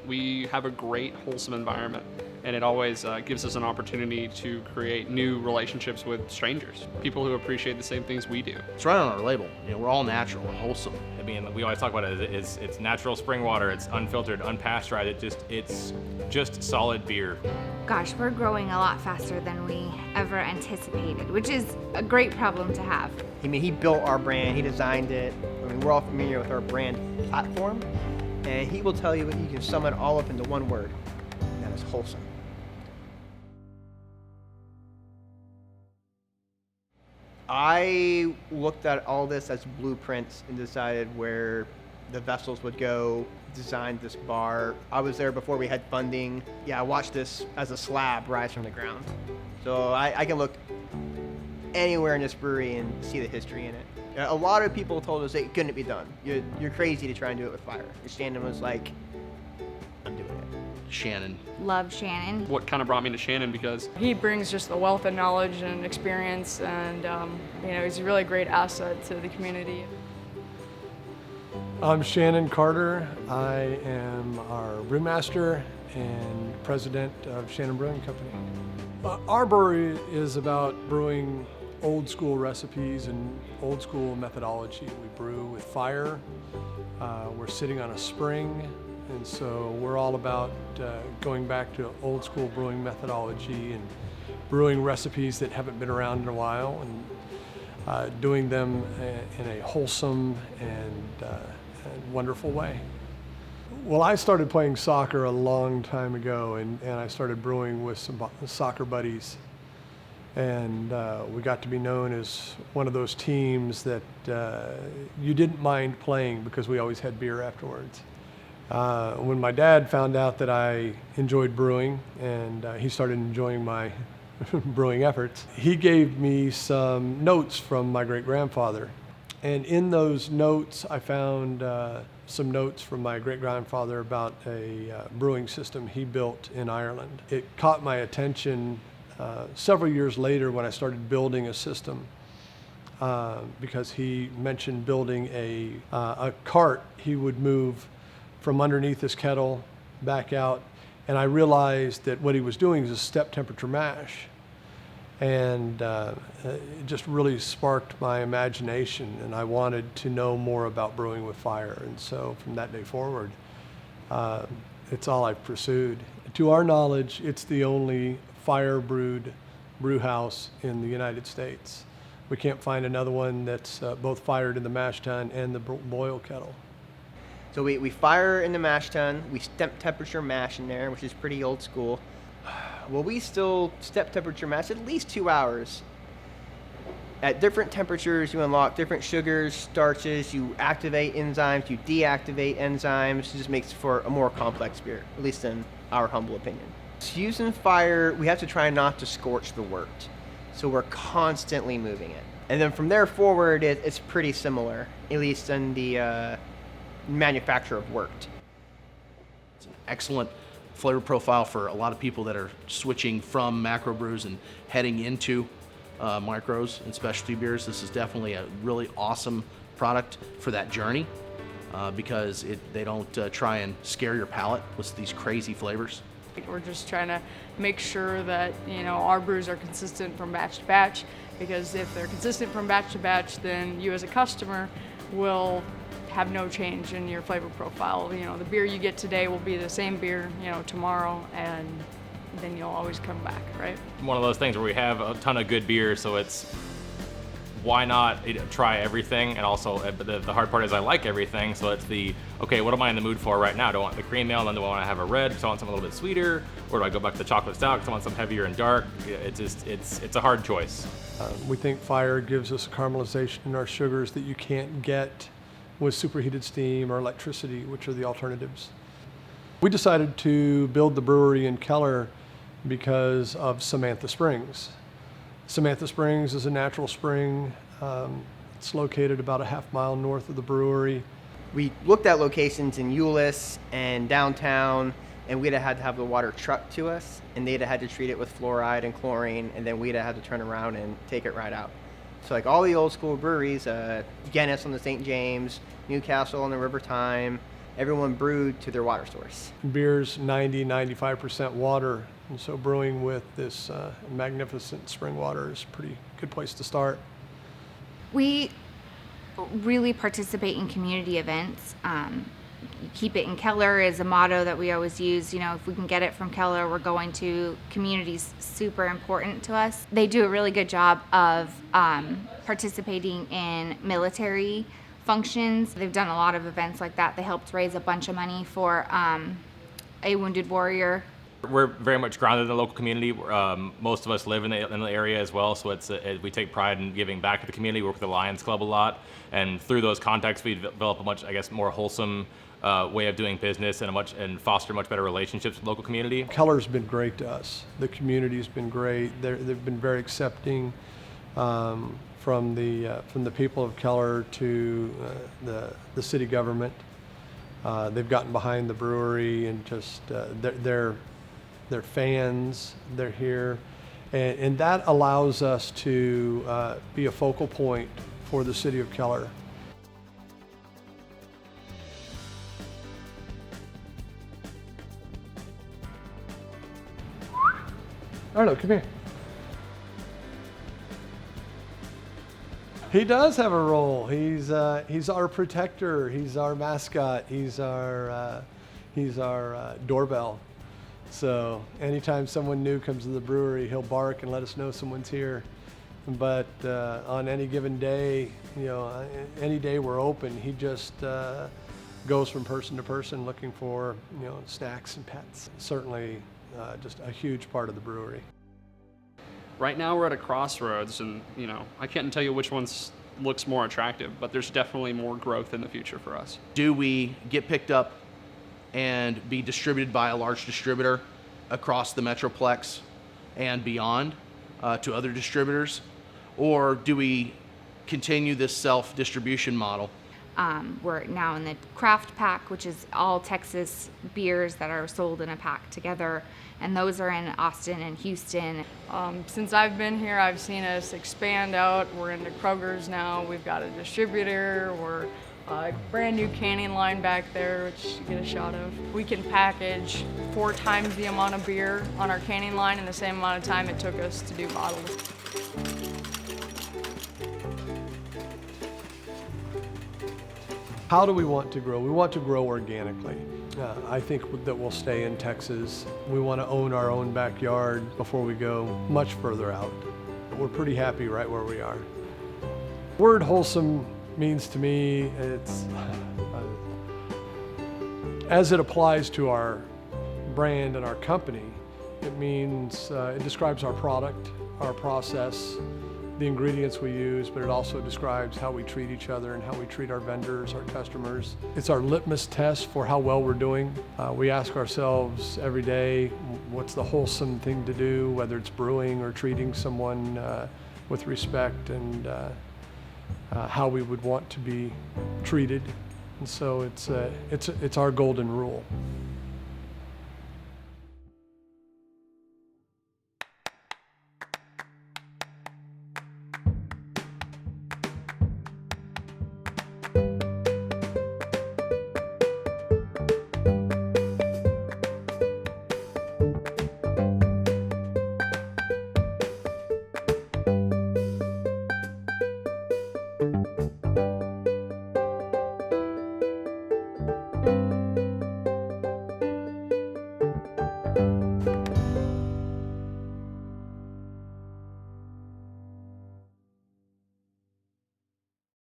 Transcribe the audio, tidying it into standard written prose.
We have a great, wholesome environment, and it always gives us an opportunity to create new relationships with strangers, people who appreciate the same things we do. It's right on our label. We're all natural, we're wholesome. I mean, we always talk about it. It's natural spring water. It's unfiltered, unpasteurized. It's just solid beer. Gosh, we're growing a lot faster than we ever anticipated, which is a great problem to have. I mean, he built our brand, he designed it. I mean, we're all familiar with our brand platform, and he will tell you that you can sum it all up into one word, and that is wholesome. I looked at all this as blueprints and decided where the vessels would go, designed this bar. I was there before we had funding. Yeah, I watched this as a slab rise from the ground. So I can look anywhere in this brewery and see the history in it. A lot of people told us it couldn't be done. You're crazy to try and do it with fire. And Shannon was like, I'm doing it. Shannon. Love Shannon. What kind of brought me to Shannon, because He brings just a wealth of knowledge and experience, and he's a really great asset to the community. I'm Shannon Carter. I am our brewmaster and president of Shannon Brewing Company. Our brewery is about brewing old school recipes and old school methodology. We brew with fire. We're sitting on a spring, and so we're all about going back to old school brewing methodology and brewing recipes that haven't been around in a while, and doing them in a wholesome and wonderful way. Well, I started playing soccer a long time ago, and I started brewing with some soccer buddies. And we got to be known as one of those teams that you didn't mind playing because we always had beer afterwards. When my dad found out that I enjoyed brewing, and he started enjoying my brewing efforts, he gave me some notes from my great-grandfather. And in those notes, I found some notes from my great-grandfather about a brewing system he built in Ireland. It caught my attention several years later when I started building a system, because he mentioned building a cart he would move from underneath his kettle back out, and I realized that what he was doing is a step temperature mash. And it just really sparked my imagination, and I wanted to know more about brewing with fire. And so from that day forward, it's all I've pursued. To our knowledge, it's the only fire-brewed brew house in the United States. We can't find another one that's both fired in the mash tun and the boil kettle. So we fire in the mash tun, we step temperature mash in there, which is pretty old school. Well, we still step temperature mash at least 2 hours. At different temperatures, you unlock different sugars, starches, you activate enzymes, you deactivate enzymes. It just makes for a more complex beer, at least in our humble opinion. So using fire, we have to try not to scorch the wort. So we're constantly moving it. And then from there forward, it's pretty similar, at least in the manufacture of wort. It's an excellent flavor profile for a lot of people that are switching from macro brews and heading into micros and specialty beers. This is definitely a really awesome product for that journey, because they don't try and scare your palate with these crazy flavors. We're just trying to make sure that our brews are consistent from batch to batch, because if they're consistent from batch to batch, then you as a customer will have no change in your flavor profile. The beer you get today will be the same beer, tomorrow, and then you'll always come back, right? One of those things where we have a ton of good beer, so it's why not try everything? And also, the hard part is I like everything, so it's okay, what am I in the mood for right now? Do I want the cream ale, and then do I want to have a red? Do I want something a little bit sweeter? Or do I go back to the chocolate stout because I want something heavier and dark? It's a hard choice. We think fire gives us a caramelization in our sugars that you can't get with superheated steam or electricity, which are the alternatives. We decided to build the brewery in Keller because of Samantha Springs. Samantha Springs is a natural spring. It's located about a half-mile north of the brewery. We looked at locations in Euless and downtown, and we'd have had to have the water trucked to us, and they'd have had to treat it with fluoride and chlorine, and then we'd have had to turn around and take it right out. So like all the old school breweries, Guinness on the St. James, Newcastle on the River Tyne, everyone brewed to their water source. Beer's 95% water, and so brewing with this magnificent spring water is a pretty good place to start. We really participate in community events. Keep it in Keller is a motto that we always use. You know, if we can get it from Keller, we're going to. Community's super important to us. They do a really good job of participating in military functions. They've done a lot of events like that. They helped raise a bunch of money for a wounded warrior. We're very much grounded in the local community. Most of us live in the area as well, so we take pride in giving back to the community. We work with the Lions Club a lot, and through those contacts, we develop a much, I guess, more wholesome way of doing business and foster much better relationships with the local community. Keller's been great to us. The community's been great. They've been very accepting from the people of Keller to the city government. They've gotten behind the brewery and just they're fans. They're here, and that allows us to be a focal point for the city of Keller. Arlo, come here. He does have a role. He's our protector. He's our mascot. He's our doorbell. So anytime someone new comes to the brewery, he'll bark and let us know someone's here. But on any given day, any day we're open, he just goes from person to person looking for snacks and pets. Certainly. Just a huge part of the brewery. Right now we're at a crossroads, and I can't tell you which one looks more attractive, but there's definitely more growth in the future for us. Do we get picked up and be distributed by a large distributor across the Metroplex and beyond to other distributors? Or do we continue this self-distribution model? We're now in the craft pack, which is all Texas beers that are sold in a pack together, and those are in Austin and Houston. Since I've been here, I've seen us expand out. We're into Kroger's now. We've got a distributor. We're a brand new canning line back there, which you get a shot of. We can package 4 times the amount of beer on our canning line in the same amount of time it took us to do bottles. How do we want to grow? We want to grow organically. I think that we'll stay in Texas. We want to own our own backyard before we go much further out. We're pretty happy right where we are. Word wholesome means to me, it's as it applies to our brand and our company, it means it describes our product, our process, the ingredients we use, but it also describes how we treat each other and how we treat our vendors, our customers. It's our litmus test for how well we're doing. We ask ourselves every day, what's the wholesome thing to do, whether it's brewing or treating someone with respect, and how we would want to be treated. And so it's our golden rule.